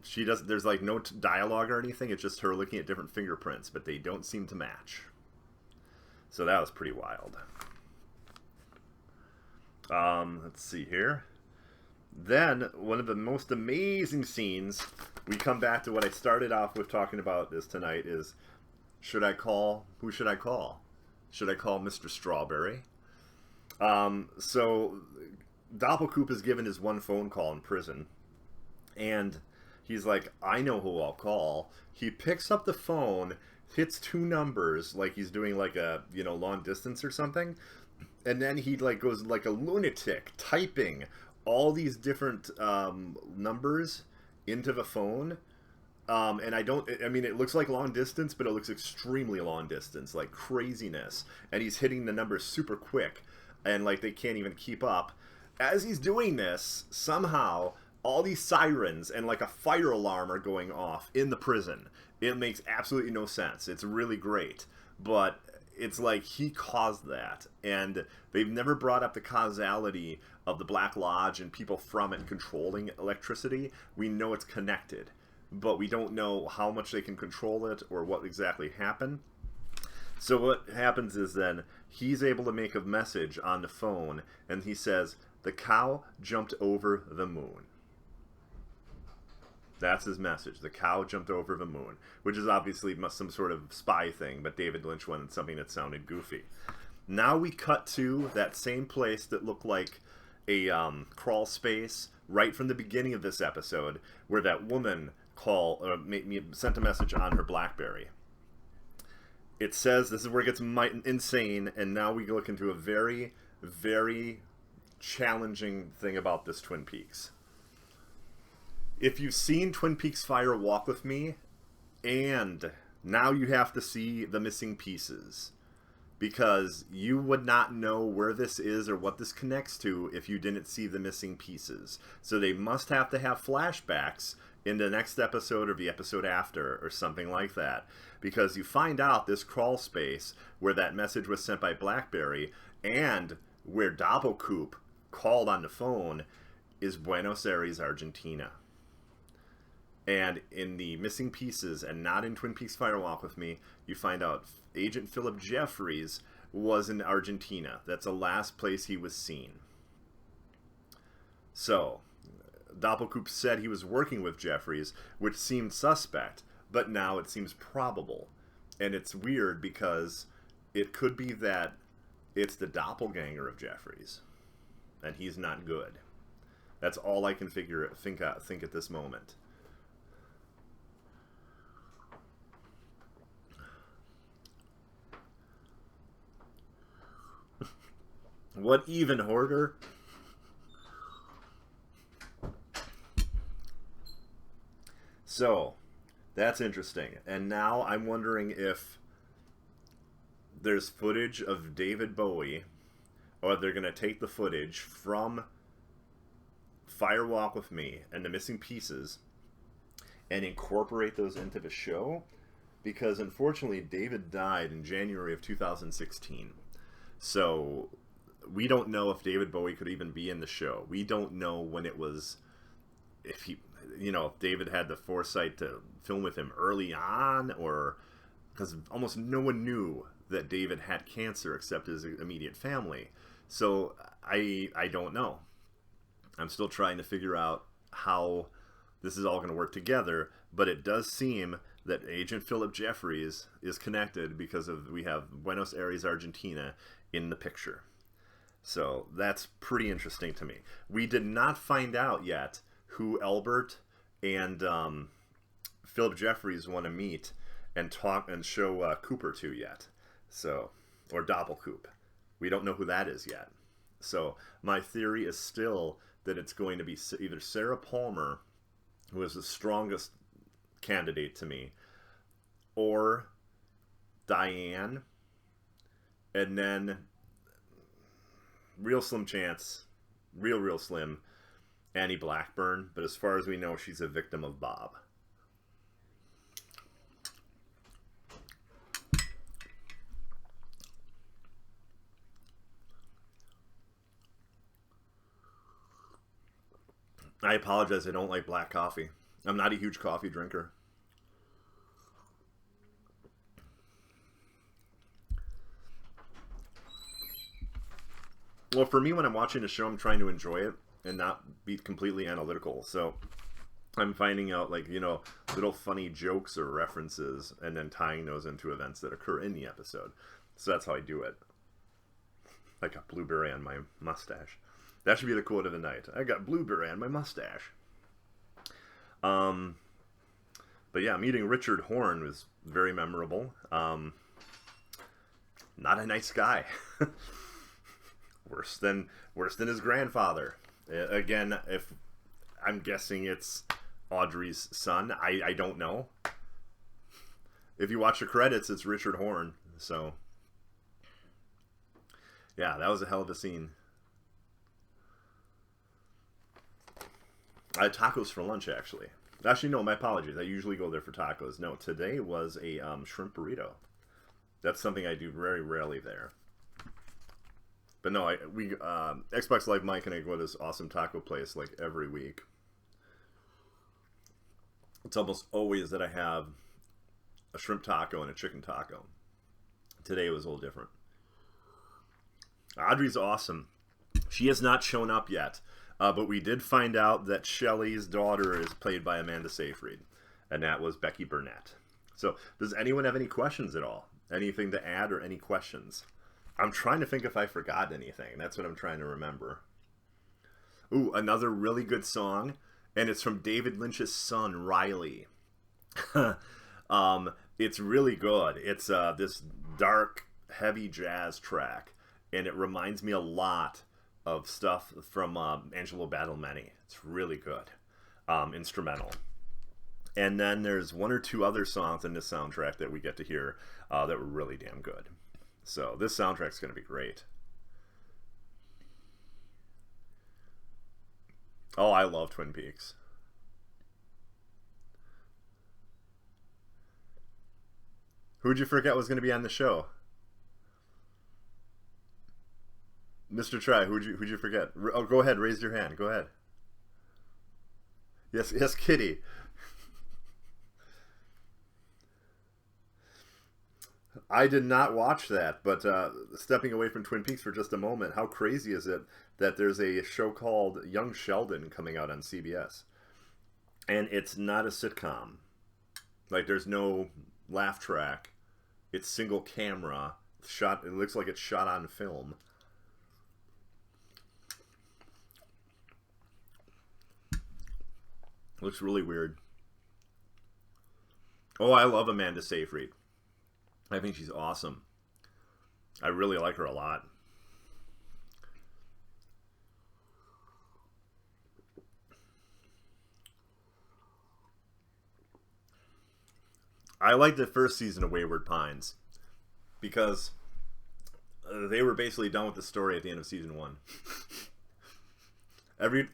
She does. There's like no dialogue or anything. It's just her looking at different fingerprints, but they don't seem to match. So that was pretty wild. Let's see here. Then one of the most amazing scenes. We come back to what I started off with talking about this tonight. Is should I call? Who should I call? Should I call Mr. Strawberry? So Doppelkoop is given his one phone call in prison, and he's like, I know who I'll call. He picks up the phone, hits two numbers, like he's doing like a, long distance or something, and then he like goes like a lunatic, typing all these different numbers into the phone. And I mean, it looks like long distance, but it looks extremely long distance, like craziness. And he's hitting the numbers super quick, and like they can't even keep up. As he's doing this, somehow all these sirens and like a fire alarm are going off in the prison. It makes absolutely no sense. It's really great, but it's like he caused that, and they've never brought up the causality of the Black Lodge and people from it controlling electricity. We know it's connected, but we don't know how much they can control it or what exactly happened. So what happens is then he's able to make a message on the phone, and he says, the cow jumped over the moon. That's his message. The cow jumped over the moon, which is obviously some sort of spy thing, but David Lynch wanted something that sounded goofy. Now we cut to that same place that looked like a crawl space right from the beginning of this episode, where that woman sent a message on her BlackBerry. It says, this is where it gets insane, and now we look into a very, very challenging thing about this Twin Peaks. If you've seen Twin Peaks Fire Walk with Me, and now you have to see the missing pieces, because you would not know where this is or what this connects to if you didn't see the missing pieces. So they must have to have flashbacks in the next episode or the episode after or something like that, because you find out this crawl space where that message was sent by BlackBerry and where Doppelkoop called on the phone is Buenos Aires, Argentina. And in the missing pieces, and not in Twin Peaks Fire Walk with Me, you find out Agent Philip Jeffries was in Argentina. That's the last place he was seen. So, Doppelkoop said he was working with Jeffries, which seemed suspect, but now it seems probable. And it's weird because it could be that it's the doppelganger of Jeffries, and he's not good. That's all I can think at this moment. What even, Hoarder? So, that's interesting. And now I'm wondering if there's footage of David Bowie, or they're going to take the footage from Fire Walk with Me and the missing pieces and incorporate those into the show. Because unfortunately, David died in January of 2016. So we don't know if David Bowie could even be in the show. We don't know when it was, if David had the foresight to film with him early on, or because almost no one knew that David had cancer except his immediate family. So I don't know. I'm still trying to figure out how this is all going to work together, but it does seem that Agent Philip Jeffries is connected because we have Buenos Aires, Argentina in the picture. So that's pretty interesting to me. We did not find out yet who Albert and Philip Jeffries want to meet and talk and show Cooper to yet. So, or Doppelkoop. We don't know who that is yet. So my theory is still that it's going to be either Sarah Palmer, who is the strongest candidate to me, or Diane, and then real slim chance, real slim, Annie Blackburn. But as far as we know, she's a victim of Bob. I apologize, I don't like black coffee. I'm not a huge coffee drinker. Well, for me, when I'm watching a show, I'm trying to enjoy it and not be completely analytical. So I'm finding out, like, little funny jokes or references and then tying those into events that occur in the episode. So that's how I do it. I got blueberry on my mustache. That should be the quote of the night. I got blueberry on my mustache. But yeah, meeting Richard Horn was very memorable. Not a nice guy. worse than his grandfather. Again, if I'm guessing it's Audrey's son, I don't know. If you watch the credits, it's Richard Horn. So yeah, that was a hell of a scene. I had tacos for lunch, actually. Actually, no, my apologies. I usually go there for tacos. No, today was a shrimp burrito. That's something I do very rarely there. But no, Xbox Live Mike and I go to this awesome taco place like every week. It's almost always that I have a shrimp taco and a chicken taco. Today was a little different. Audrey's awesome. She has not shown up yet, but we did find out that Shelley's daughter is played by Amanda Seyfried, and that was Becky Burnett. So, does anyone have any questions at all? Anything to add or any questions? I'm trying to think if I forgot anything. That's what I'm trying to remember. Ooh, another really good song, and it's from David Lynch's son, Riley. It's really good. It's this dark, heavy jazz track, and it reminds me a lot of stuff from Angelo Badalamenti. It's really good. Instrumental. And then there's one or two other songs in this soundtrack that we get to hear that were really damn good. So this soundtrack's going to be great. Oh, I love Twin Peaks. Who'd you forget was going to be on the show? Mr. Try, who'd you forget? Oh, go ahead, raise your hand. Go ahead. Yes, Kitty. I did not watch that, but stepping away from Twin Peaks for just a moment, how crazy is it that there's a show called Young Sheldon coming out on CBS? And it's not a sitcom. Like, there's no laugh track. It's single camera. It looks like it's shot on film. Looks really weird. Oh, I love Amanda Seyfried. I think she's awesome. I really like her a lot. I liked the first season of Wayward Pines because they were basically done with the story at the end of season 1.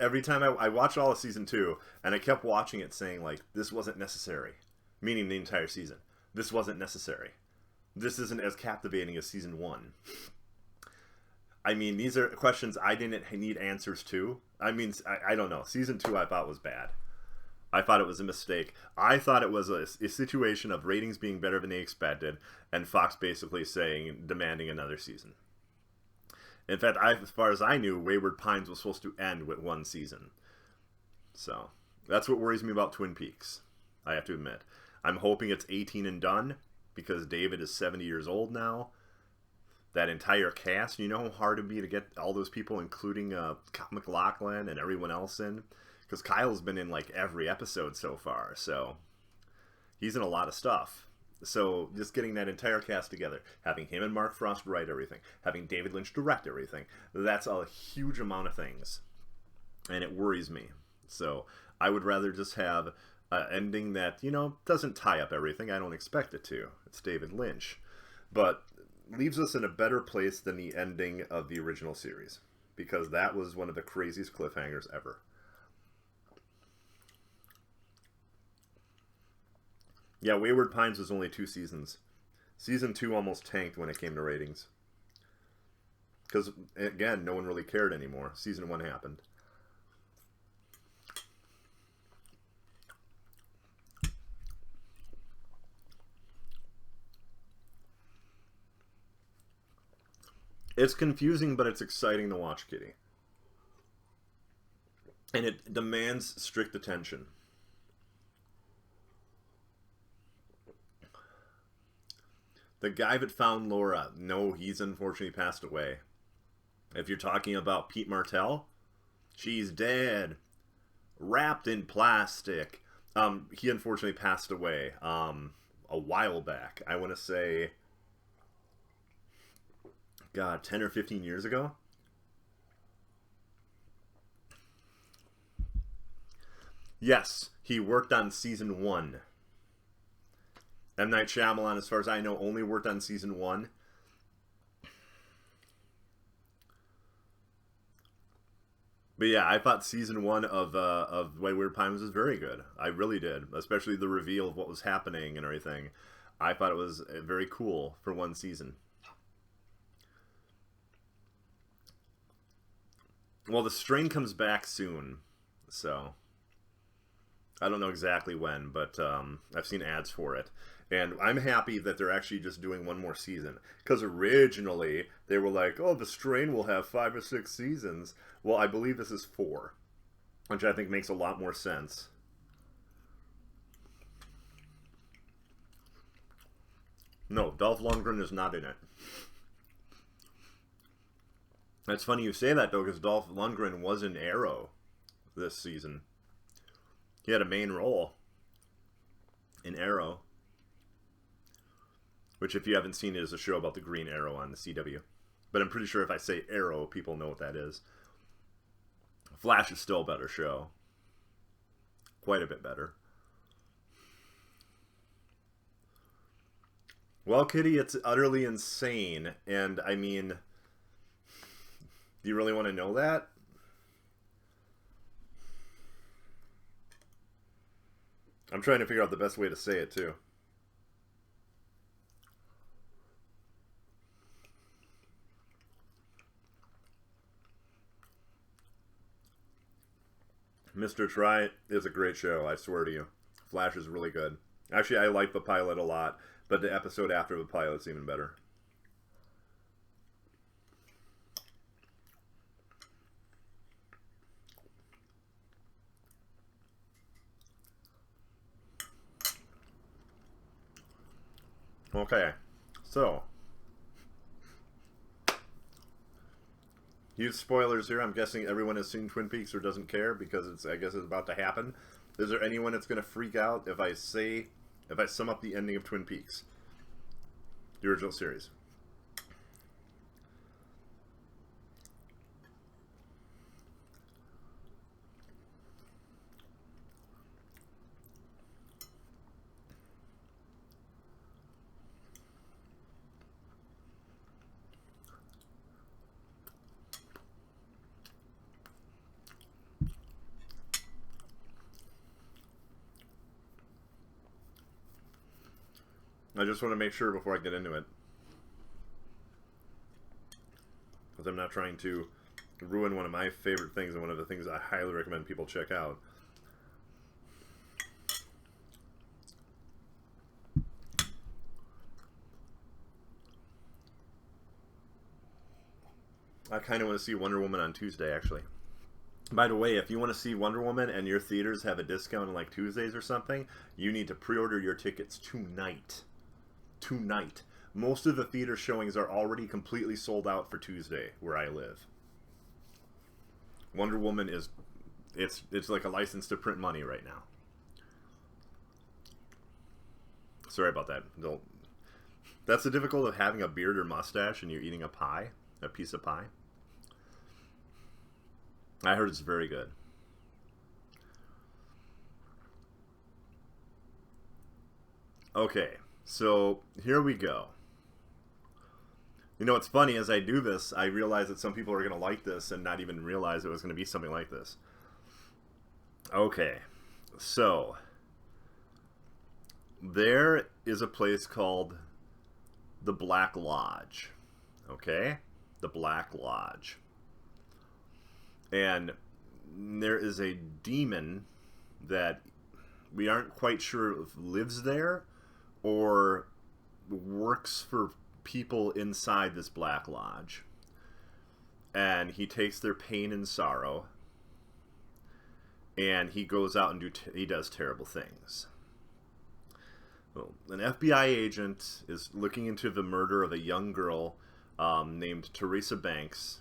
Every time I watched all of season 2, and I kept watching it saying, like, this wasn't necessary. Meaning the entire season. This wasn't necessary. This isn't as captivating as season 1. I mean, these are questions I didn't need answers to. I mean, I don't know. Season 2 I thought was bad. I thought it was a mistake. I thought it was a situation of ratings being better than they expected, and Fox basically demanding another season. In fact, as far as I knew, Wayward Pines was supposed to end with 1 season. So, that's what worries me about Twin Peaks, I have to admit. I'm hoping it's 18 and done, because David is 70 years old now. That entire cast, you know how hard it'd be to get all those people, including Kyle MacLachlan and everyone else in? Because Kyle's been in, like, every episode so far, so he's in a lot of stuff. So just getting that entire cast together, having him and Mark Frost write everything, having David Lynch direct everything, that's a huge amount of things. And it worries me. So I would rather just have an ending that, doesn't tie up everything. I don't expect it to. It's David Lynch. But leaves us in a better place than the ending of the original series. Because that was one of the craziest cliffhangers ever. Yeah, Wayward Pines was only 2 seasons. Season 2 almost tanked when it came to ratings. Because, again, no one really cared anymore. Season 1 happened. It's confusing, but it's exciting to watch, Kitty. And it demands strict attention. The guy that found Laura, no, he's unfortunately passed away. If you're talking about Pete Martell, she's dead. Wrapped in plastic. He unfortunately passed away a while back. I want to say, God, 10 or 15 years ago? Yes, he worked on season 1. M. Night Shyamalan, as far as I know, only worked on season 1. But yeah, I thought season 1 of Way Weird Pines was very good. I really did, especially the reveal of what was happening and everything. I thought it was very cool for one season. Well, The Strain comes back soon, so I don't know exactly when, but I've seen ads for it. And I'm happy that they're actually just doing one more season. Because originally, they were like, oh, The Strain will have 5 or 6 seasons. Well, I believe this is 4. Which I think makes a lot more sense. No, Dolph Lundgren is not in it. It's funny you say that, though, because Dolph Lundgren was in Arrow this season. He had a main role in Arrow. Which, if you haven't seen it, is a show about the Green Arrow on the CW. But I'm pretty sure if I say Arrow, people know what that is. Flash is still a better show. Quite a bit better. Well, Kitty, it's utterly insane. And, I mean, do you really want to know that? I'm trying to figure out the best way to say it, too. Mr. Try is a great show, I swear to you. Flash is really good. Actually, I like the pilot a lot, but the episode after the pilot's even better. Okay, so huge spoilers here. I'm guessing everyone has seen Twin Peaks or doesn't care because I guess it's about to happen. Is there anyone that's going to freak out if I sum up the ending of Twin Peaks, the original series? I just want to make sure before I get into it, because I'm not trying to ruin one of my favorite things and one of the things I highly recommend people check out. I kind of want to see Wonder Woman on Tuesday, actually. By the way, if you want to see Wonder Woman and your theaters have a discount on like Tuesdays or something, you need to pre-order your tickets tonight. Tonight. Most of the theater showings are already completely sold out for Tuesday, where I live. Wonder Woman is... It's like a license to print money right now. Sorry about that. That's the difficulty of having a beard or mustache and you're eating a pie. A piece of pie. I heard it's very good. Okay, so here we go. You know what's funny, as I do this, I realize that some people are going to like this and not even realize it was going to be something like this. Okay, so there is a place called the Black Lodge. Okay? The Black Lodge. And there is a demon that we aren't quite sure if lives there or works for people inside this Black Lodge. and he takes their pain and sorrow, and he goes out and he does terrible things. Well, an FBI agent is looking into the murder of a young girl named Teresa Banks,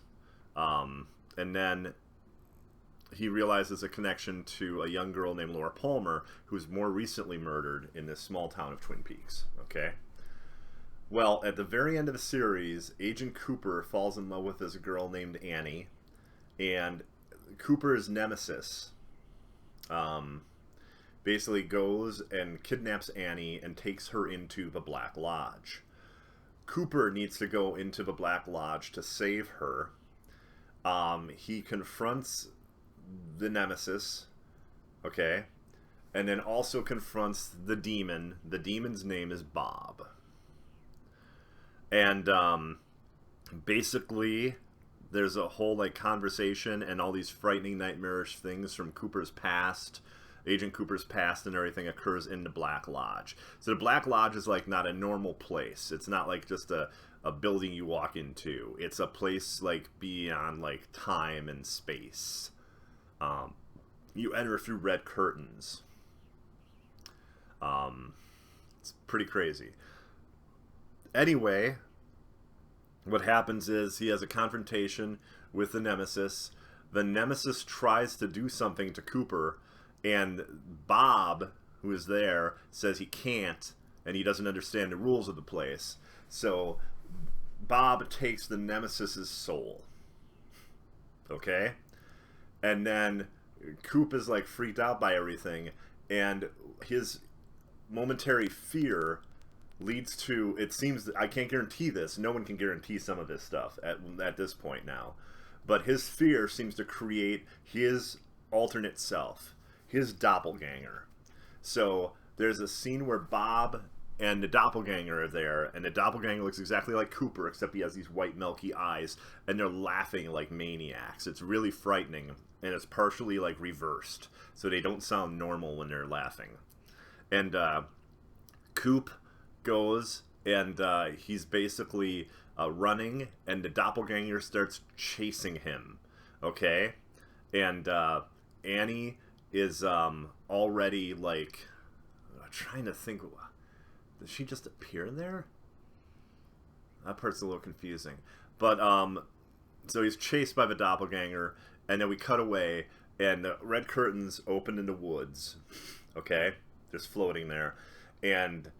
and then he realizes a connection to a young girl named Laura Palmer, who's more recently murdered in this small town of Twin Peaks. Okay? Well, at the very end of the series, Agent Cooper falls in love with this girl named Annie, and Cooper's nemesis basically goes and kidnaps Annie and takes her into the Black Lodge. Cooper needs to go into the Black Lodge to save her. He confronts the nemesis, okay, and then also confronts the demon. The demon's name is Bob. And basically there's a whole like conversation and all these frightening nightmarish things from Cooper's past, Agent Cooper's past, and everything occurs in the Black Lodge. So the Black Lodge is like not a normal place. It's not like just a building you walk into. It's a place like beyond like time and space. You enter through red curtains. It's pretty crazy. Anyway, what happens is he has a confrontation with the nemesis. The nemesis tries to do something to Cooper, and Bob, who is there, says he can't, and he doesn't understand the rules of the place. So Bob takes the nemesis's soul. Okay? And then Coop is like freaked out by everything, and his momentary fear leads to, it seems that I can't guarantee this, no one can guarantee some of this stuff at this point now, but his fear seems to create his alternate self, his doppelganger. So there's a scene where Bob and the doppelganger are there, and the doppelganger looks exactly like Cooper, except he has these white milky eyes, and they're laughing like maniacs. It's really frightening, and it's partially like reversed, so they don't sound normal when they're laughing. And Coop goes, and he's basically running, and the doppelganger starts chasing him. Okay? And Annie is already like, I'm trying to think, did she just appear there? That part's a little confusing. But so he's chased by the doppelganger, and then we cut away, and the red curtains open in the woods. Okay? Just floating there. And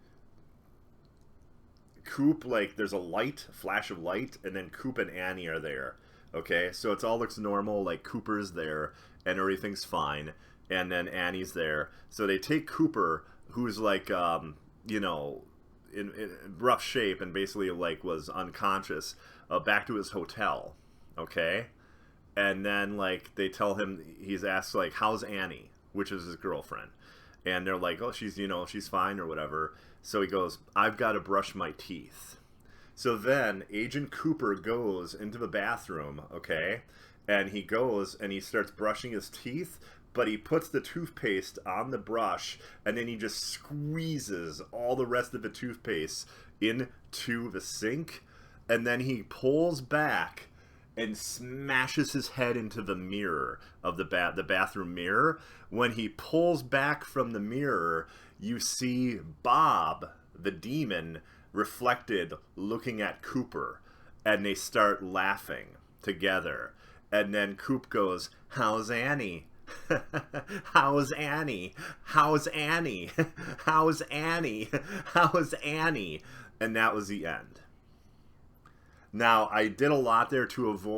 Coop, like, there's a light, a flash of light, and then Coop and Annie are there. Okay? So it all looks normal, like Cooper's there, and everything's fine. And then Annie's there. So they take Cooper, who's like, you know, in rough shape and basically like was unconscious, back to his hotel. Okay? And then like they tell him, he's asked like, how's Annie? Which is his girlfriend. And they're like, oh, she's, you know, she's fine or whatever. So he goes, I've got to brush my teeth. So then Agent Cooper goes into the bathroom, okay? And he goes and he starts brushing his teeth, but he puts the toothpaste on the brush, and then he just squeezes all the rest of the toothpaste into the sink, and then he pulls back and smashes his head into the mirror of the bathroom mirror. When he pulls back from the mirror, you see Bob, the demon, reflected looking at Cooper, and they start laughing together. And then Coop goes, how's Annie? How's Annie? How's Annie? How's Annie? How's Annie? And that was the end. Now, I did a lot there to avoid